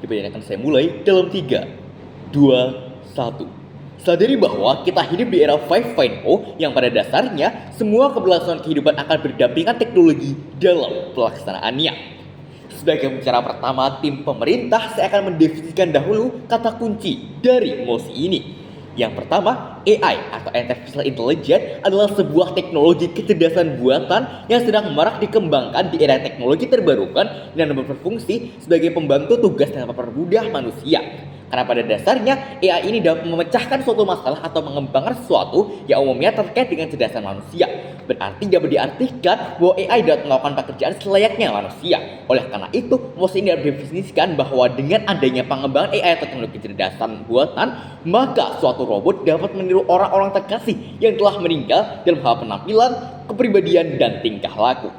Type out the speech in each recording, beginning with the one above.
Dipercayakan saya mulai dalam 3, 2, 1. Sadari bahwa kita hidup di era 5.0 yang pada dasarnya semua keberlangsungan kehidupan akan berdampingan teknologi dalam pelaksanaannya. Sebagai pembicara pertama tim pemerintah, saya akan mendefinisikan dahulu kata kunci dari mosi ini. Yang pertama, AI atau Artificial Intelligence adalah sebuah teknologi kecerdasan buatan yang sedang marak dikembangkan di era teknologi terbarukan dan berfungsi sebagai pembantu tugas dan mempermudah manusia. Karena pada dasarnya AI ini dapat memecahkan suatu masalah atau mengembangkan sesuatu yang umumnya terkait dengan kecerdasan manusia. Berarti dapat diartikan bahwa AI dapat melakukan pekerjaan selayaknya manusia. Oleh karena itu, mosi ini dapat didefinisikan bahwa dengan adanya pengembangan AI atau teknologi kecerdasan buatan, maka suatu robot dapat meniru orang-orang terkasih yang telah meninggal dalam hal penampilan, kepribadian, dan tingkah laku.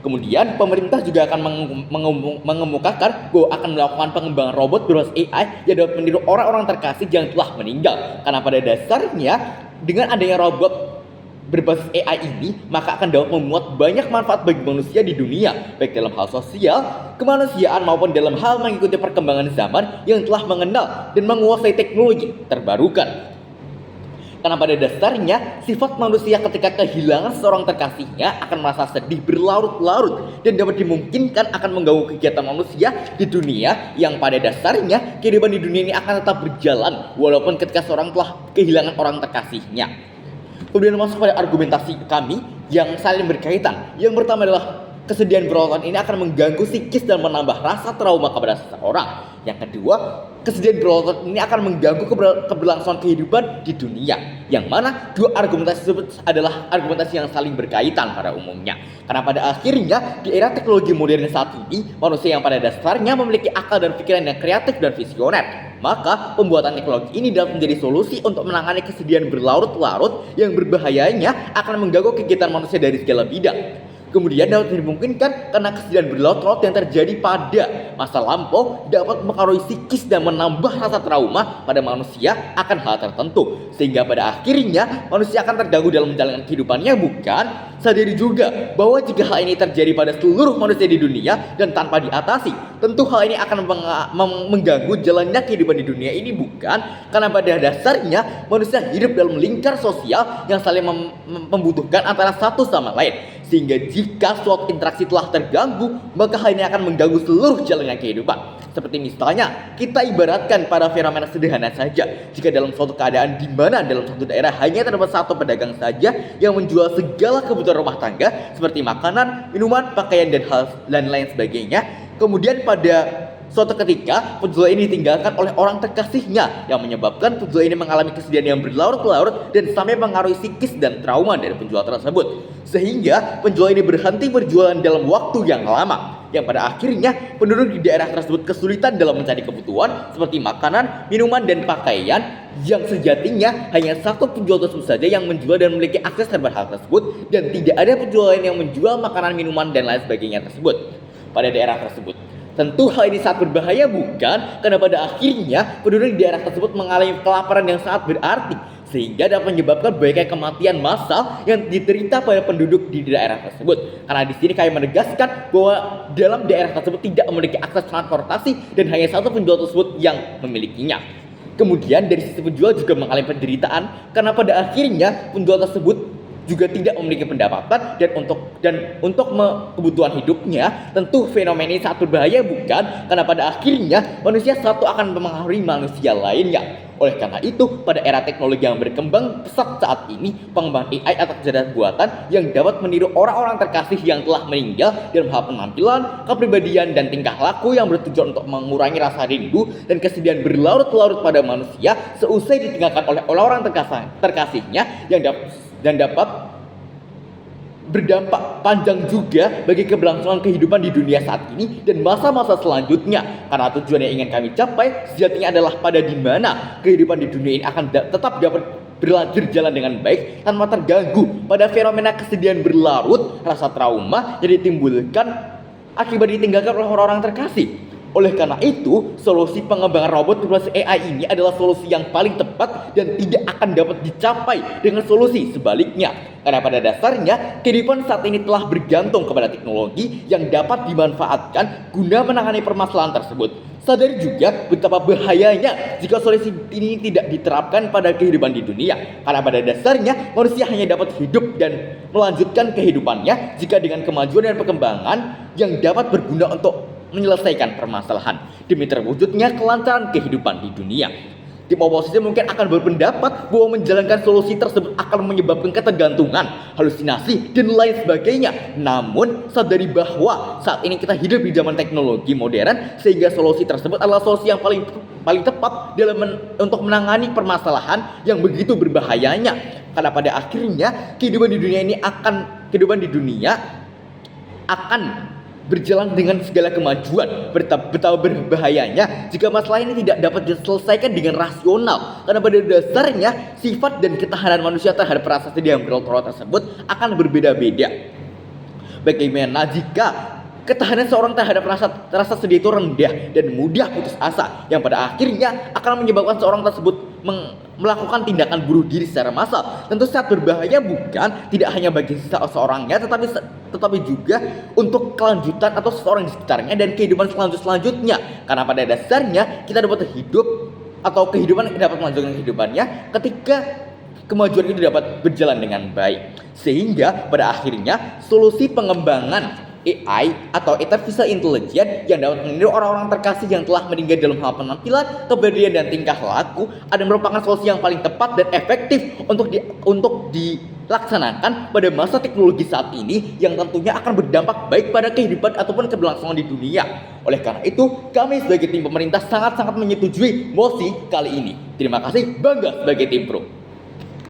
Kemudian pemerintah juga akan mengemukakan bahwa akan melakukan pengembangan robot berbasis AI yang dapat meniru orang-orang terkasih yang telah meninggal. Karena pada dasarnya dengan adanya robot berbasis AI ini, maka akan dapat memuat banyak manfaat bagi manusia di dunia, baik dalam hal sosial, kemanusiaan maupun dalam hal mengikuti perkembangan zaman yang telah mengenal dan menguasai teknologi terbarukan. Karena pada dasarnya sifat manusia ketika kehilangan seorang terkasihnya akan merasa sedih berlarut-larut dan dapat dimungkinkan akan mengganggu kegiatan manusia di dunia yang pada dasarnya kehidupan di dunia ini akan tetap berjalan walaupun ketika seorang telah kehilangan orang terkasihnya. Kemudian masuk pada argumentasi kami yang saling berkaitan. Yang pertama adalah kesedihan berlarut ini akan mengganggu psikis dan menambah rasa trauma kepada seseorang. Yang kedua, kesedihan berlarut ini akan mengganggu keberlangsungan kehidupan di dunia. Yang mana dua argumentasi tersebut adalah argumentasi yang saling berkaitan pada umumnya. Karena pada akhirnya di era teknologi modern saat ini, manusia yang pada dasarnya memiliki akal dan pikiran yang kreatif dan visioner. Maka pembuatan teknologi ini dapat menjadi solusi untuk menangani kesedihan berlarut-larut yang berbahayanya akan mengganggu kegiatan manusia dari segala bidang. Kemudian dapat dimungkinkan karena kesedihan berlarut-larut yang terjadi pada masa lampau dapat mempengaruhi psikis dan menambah rasa trauma pada manusia akan hal tertentu. Sehingga pada akhirnya manusia akan terganggu dalam menjalankan kehidupannya, bukan? Sadari juga bahwa jika hal ini terjadi pada seluruh manusia di dunia dan tanpa diatasi, tentu hal ini akan mengganggu jalannya kehidupan di dunia ini, bukan? Karena pada dasarnya manusia hidup dalam lingkar sosial yang saling membutuhkan antara satu sama lain. Sehingga jika suatu interaksi telah terganggu, maka hal ini akan mengganggu seluruh jalannya kehidupan. Seperti misalnya, kita ibaratkan pada fenomena sederhana saja. Jika dalam suatu keadaan di mana dalam satu daerah hanya terdapat satu pedagang saja yang menjual segala kebutuhan rumah tangga seperti makanan, minuman, pakaian, dan lain sebagainya. Kemudian pada suatu ketika penjual ini ditinggalkan oleh orang terkasihnya yang menyebabkan penjual ini mengalami kesedihan yang berlarut-larut dan sampai mengaruhi psikis dan trauma dari penjual tersebut. Sehingga penjual ini berhenti berjualan dalam waktu yang lama, yang pada akhirnya penduduk di daerah tersebut kesulitan dalam mencari kebutuhan seperti makanan, minuman, dan pakaian yang sejatinya hanya satu penjual tersebut saja yang menjual dan memiliki akses terhadap hal tersebut, dan tidak ada penjual lain yang menjual makanan, minuman, dan lain sebagainya tersebut pada daerah tersebut. Tentu hal ini sangat berbahaya, bukan? Karena pada akhirnya penduduk di daerah tersebut mengalami kelaparan yang sangat berarti, sehingga dapat menyebabkan banyak kematian massal yang diterita pada penduduk di daerah tersebut. Karena di sini kami menegaskan bahwa dalam daerah tersebut tidak memiliki akses transportasi dan hanya satu penjual tersebut yang memilikinya. Kemudian dari sisi penjual juga mengalami penderitaan karena pada akhirnya penjual tersebut juga tidak memiliki pendapatan dan untuk kebutuhan hidupnya. Tentu fenomena ini sangat berbahaya, bukan? Karena pada akhirnya manusia satu akan mempengaruhi manusia lainnya. Oleh karena itu, pada era teknologi yang berkembang pesat saat ini, pengembangan AI atau kecerdasan buatan yang dapat meniru orang-orang terkasih yang telah meninggal dalam hal penampilan, kepribadian, dan tingkah laku yang bertujuan untuk mengurangi rasa rindu dan kesedihan berlarut-larut pada manusia seusai ditinggalkan oleh orang-orang terkasihnya dan dapat berdampak panjang juga bagi keberlangsungan kehidupan di dunia saat ini dan masa-masa selanjutnya. Karena tujuan yang ingin kami capai sejatinya adalah pada di mana kehidupan di dunia ini akan tetap dapat berjalan dengan baik tanpa terganggu pada fenomena kesedihan berlarut, rasa trauma yang ditimbulkan akibat ditinggalkan oleh orang-orang terkasih. Oleh karena itu, solusi pengembangan robot berbasis AI ini adalah solusi yang paling tepat dan tidak akan dapat dicapai dengan solusi sebaliknya. Karena pada dasarnya kehidupan saat ini telah bergantung kepada teknologi yang dapat dimanfaatkan guna menangani permasalahan tersebut. Sadari juga betapa bahayanya jika solusi ini tidak diterapkan pada kehidupan di dunia. Karena pada dasarnya manusia hanya dapat hidup dan melanjutkan kehidupannya jika dengan kemajuan dan perkembangan yang dapat berguna untuk menyelesaikan permasalahan demi terwujudnya kelancaran kehidupan di dunia. Tim oposisi mungkin akan berpendapat bahwa menjalankan solusi tersebut akan menyebabkan ketergantungan, halusinasi, dan lain sebagainya. Namun, sadari bahwa saat ini kita hidup di zaman teknologi modern, sehingga solusi tersebut adalah solusi yang paling tepat untuk menangani permasalahan yang begitu berbahayanya. Karena pada akhirnya kehidupan di dunia akan berjalan dengan segala kemajuan. Betapa berbahayanya jika masalah ini tidak dapat diselesaikan dengan rasional. Karena pada dasarnya sifat dan ketahanan manusia terhadap rasa sedih yang berlotot tersebut akan berbeda-beda. Bagaimana jika ketahanan seorang terhadap rasa sedih itu rendah dan mudah putus asa, yang pada akhirnya akan menyebabkan seorang tersebut melakukan tindakan bunuh diri secara massal. Tentu sangat berbahaya, bukan tidak hanya bagi seseorangnya, tetapi juga untuk kelanjutan atau seseorang di sekitarnya dan kehidupan selanjutnya. Karena pada dasarnya kita dapat hidup atau kehidupan dapat melanjutkan kehidupannya ketika kemajuan itu dapat berjalan dengan baik. Sehingga pada akhirnya solusi pengembangan AI atau Artificial Intelligence yang dapat meniru orang-orang terkasih yang telah meninggal dalam hal penampilan, kepribadian, dan tingkah laku adalah merupakan solusi yang paling tepat dan efektif untuk dilaksanakan pada masa teknologi saat ini yang tentunya akan berdampak baik pada kehidupan ataupun keberlangsungan di dunia. Oleh karena itu, kami sebagai tim pemerintah sangat-sangat menyetujui mosi kali ini. Terima kasih, bangga sebagai tim pro.